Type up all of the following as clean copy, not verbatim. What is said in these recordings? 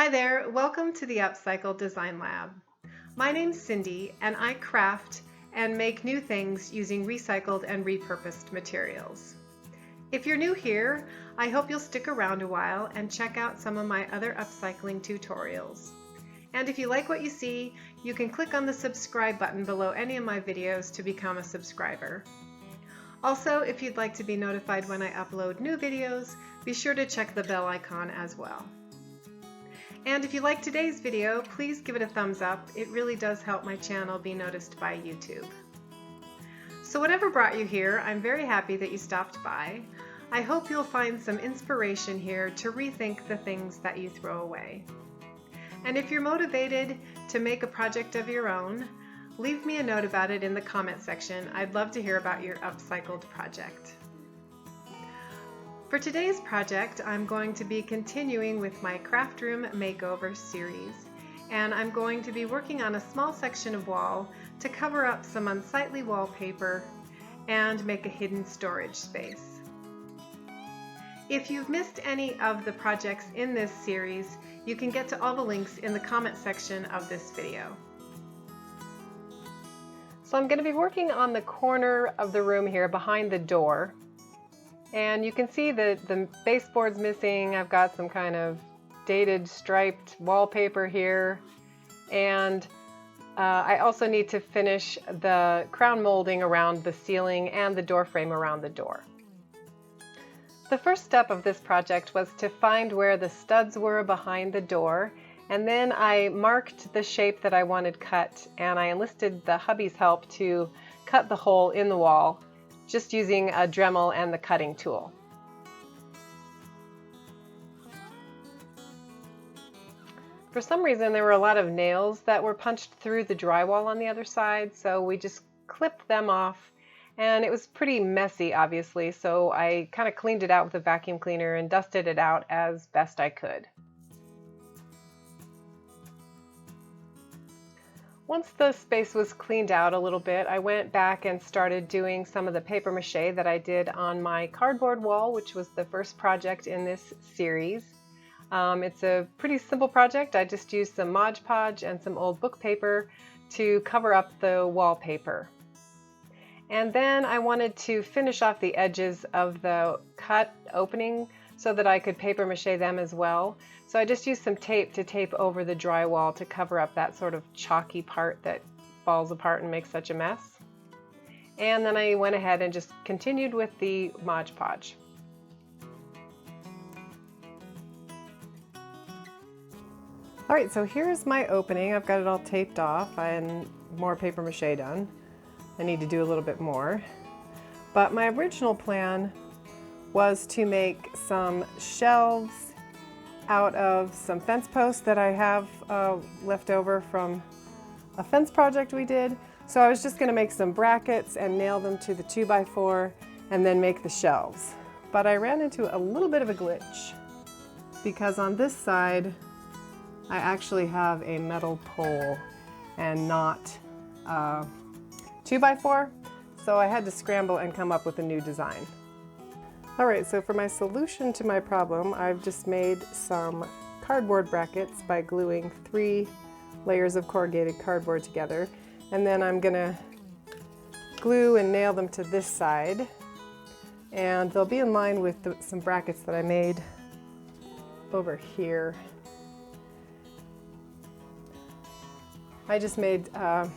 Hi there, welcome to the Upcycled Design Lab. My name's Cindy and I craft and make new things using recycled and repurposed materials. If you're new here, I hope you'll stick around a while and check out some of my other upcycling tutorials. And if you like what you see, you can click on the subscribe button below any of my videos to become a subscriber. Also, if you'd like to be notified when I upload new videos, be sure to check the bell icon as well. And if you like today's video, please give it a thumbs up. It really does help my channel be noticed by YouTube. So whatever brought you here, I'm very happy that you stopped by. I hope you'll find some inspiration here to rethink the things that you throw away. And if you're motivated to make a project of your own, leave me a note about it in the comment section. I'd love to hear about your upcycled project. For today's project, I'm going to be continuing with my Craftroom Makeover series, and I'm going to be working on a small section of wall to cover up some unsightly wallpaper and make a hidden storage space. If you've missed any of the projects in this series, you can get to all the links in the comment section of this video. So I'm going to be working on the corner of the room here behind the door. And you can see that the baseboard's missing. I've got some kind of dated striped wallpaper here. And I also need to finish the crown molding around the ceiling and the door frame around the door. The first step of this project was to find where the studs were behind the door. And then I marked the shape that I wanted cut, and I enlisted the hubby's help to cut the hole in the wall, just using a Dremel and the cutting tool. For some reason, there were a lot of nails that were punched through the drywall on the other side, so we just clipped them off, and it was pretty messy, obviously, so I kind of cleaned it out with a vacuum cleaner and dusted it out as best I could. Once the space was cleaned out a little bit, I went back and started doing some of the paper mache that I did on my cardboard wall, which was the first project in this series. It's a pretty simple project. I just used some Mod Podge and some old book paper to cover up the wallpaper. And then I wanted to finish off the edges of the cut opening so that I could paper mache them as well. So I just used some tape to tape over the drywall to cover up that sort of chalky part that falls apart and makes such a mess. And then I went ahead and just continued with the Mod Podge. All right, so here's my opening. I've got it all taped off and more paper mache done. I need to do a little bit more. But my original plan was to make some shelves out of some fence posts that I have left over from a fence project we did. So I was just going to make some brackets and nail them to the 2x4 and then make the shelves. But I ran into a little bit of a glitch because on this side I actually have a metal pole and not 2x4, so I had to scramble and come up with a new design. Alright, so for my solution to my problem, I've just made some cardboard brackets by gluing 3 layers of corrugated cardboard together, and then I'm gonna glue and nail them to this side, and they'll be in line with some brackets that I made over here. I just made I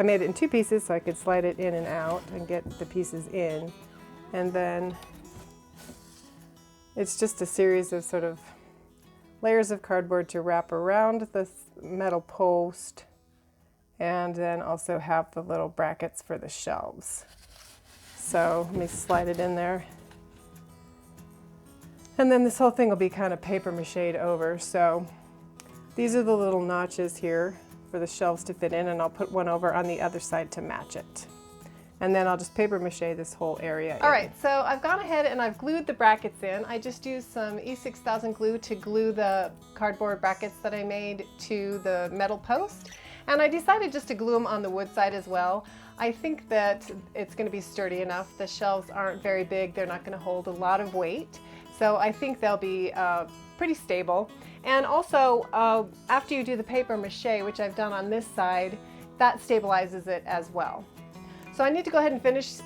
made it in 2 pieces so I could slide it in and out and get the pieces in. And then it's just a series of sort of layers of cardboard to wrap around the metal post, and then also have the little brackets for the shelves. So let me slide it in there. And then this whole thing will be kind of paper mache'd over. So these are the little notches here for the shelves to fit in, and I'll put one over on the other side to match it. And then I'll just paper mache this whole area in. All right, so I've gone ahead and I've glued the brackets in. I just used some E6000 glue to glue the cardboard brackets that I made to the metal post. And I decided just to glue them on the wood side as well. I think that it's going to be sturdy enough. The shelves aren't very big. They're not going to hold a lot of weight. so I think they'll be pretty stable. And also, after you do the paper mache, which I've done on this side, that stabilizes it as well. So I need to go ahead and finish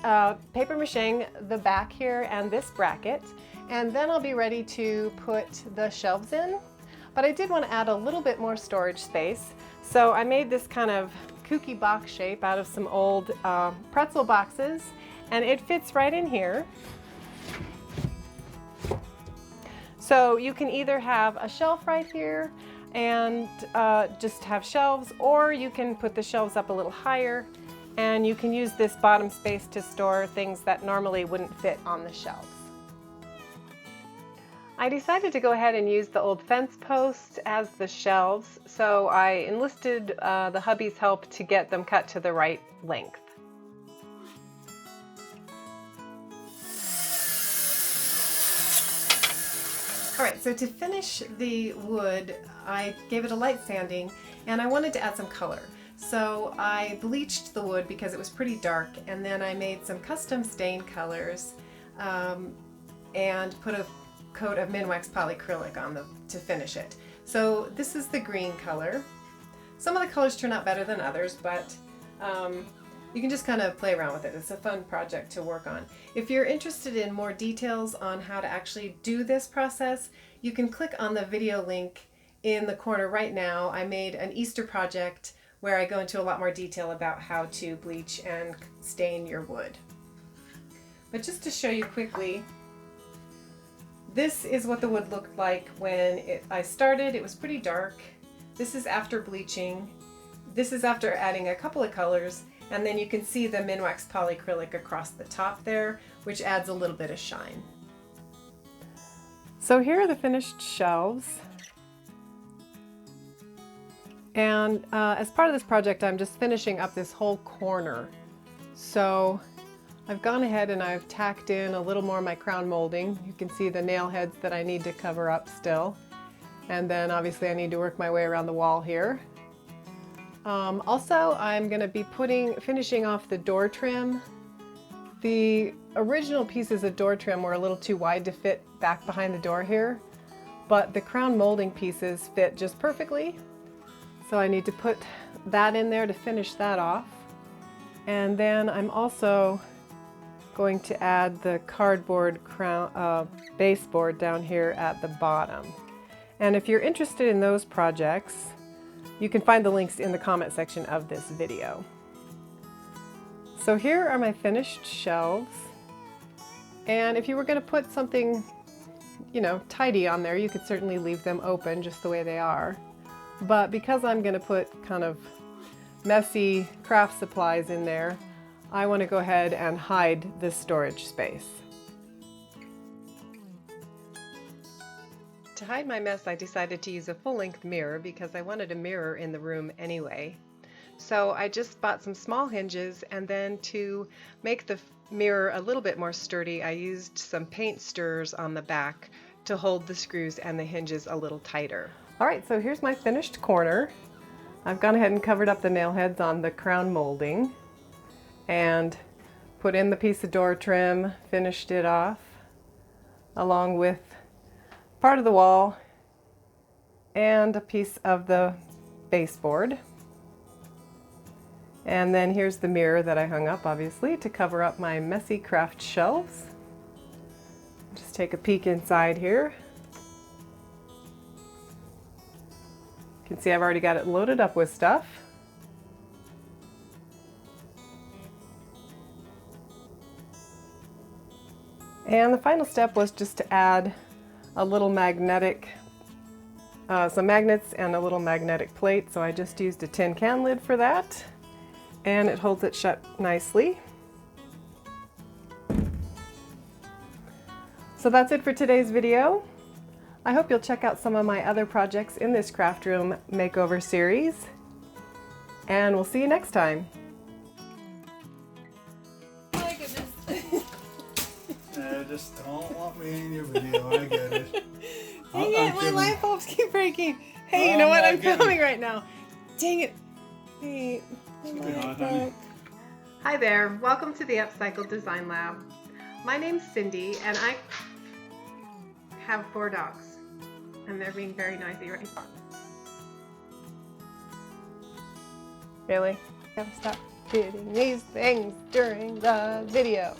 paper macheing the back here and this bracket, and then I'll be ready to put the shelves in. But I did want to add a little bit more storage space, so I made this kind of kooky box shape out of some old pretzel boxes, and it fits right in here. So you can either have a shelf right here and just have shelves, or you can put the shelves up a little higher and you can use this bottom space to store things that normally wouldn't fit on the shelves. I decided to go ahead and use the old fence posts as the shelves, so I enlisted the hubby's help to get them cut to the right length. Alright, so to finish the wood, I gave it a light sanding and I wanted to add some color. So I bleached the wood because it was pretty dark, and then I made some custom stain colors and put a coat of Minwax polyacrylic on to finish it. So this is the green color. Some of the colors turn out better than others, but you can just kind of play around with it. It's a fun project to work on. If you're interested in more details on how to actually do this process, you can click on the video link in the corner right now. I made an Easter project where I go into a lot more detail about how to bleach and stain your wood. But just to show you quickly, this is what the wood looked like when I started. It was pretty dark. This is after bleaching. This is after adding a couple of colors. And then you can see the Minwax polyacrylic across the top there, which adds a little bit of shine. So here are the finished shelves. And as part of this project, I'm just finishing up this whole corner. So I've gone ahead and I've tacked in a little more of my crown molding. You can see the nail heads that I need to cover up still. And then obviously I need to work my way around the wall here. Also, I'm going to be finishing off the door trim. The original pieces of door trim were a little too wide to fit back behind the door here, but the crown molding pieces fit just perfectly. So I need to put that in there to finish that off. And then I'm also going to add the cardboard crown baseboard down here at the bottom. And if you're interested in those projects, you can find the links in the comment section of this video. So here are my finished shelves. And if you were going to put something, you know, tidy on there, you could certainly leave them open just the way they are. But because I'm going to put kind of messy craft supplies in there, I want to go ahead and hide this storage space. To hide my mess, I decided to use a full-length mirror because I wanted a mirror in the room anyway. So I just bought some small hinges, and then to make the mirror a little bit more sturdy, I used some paint stirrers on the back to hold the screws and the hinges a little tighter. Alright, so here's my finished corner. I've gone ahead and covered up the nail heads on the crown molding and put in the piece of door trim, finished it off along with part of the wall and a piece of the baseboard. And then here's the mirror that I hung up, obviously, to cover up my messy craft shelves. Just take a peek inside here. You can see I've already got it loaded up with stuff. And the final step was just to add a little magnetic, some magnets and a little magnetic plate. So I just used a tin can lid for that, and it holds it shut nicely. So that's it for today's video. I hope you'll check out some of my other projects in this Craftroom Makeover series, and we'll see you next time. Oh my goodness. Just don't want me in your video, I get it. Dang it, my light bulbs keep breaking. Hey, you know what? I'm filming right now. Dang it. Hey, hi there. Welcome to the Upcycled Design Lab. My name's Cindy, and have 4 dogs, and they're being very noisy right now. Really? Gotta stop hitting these things during the video.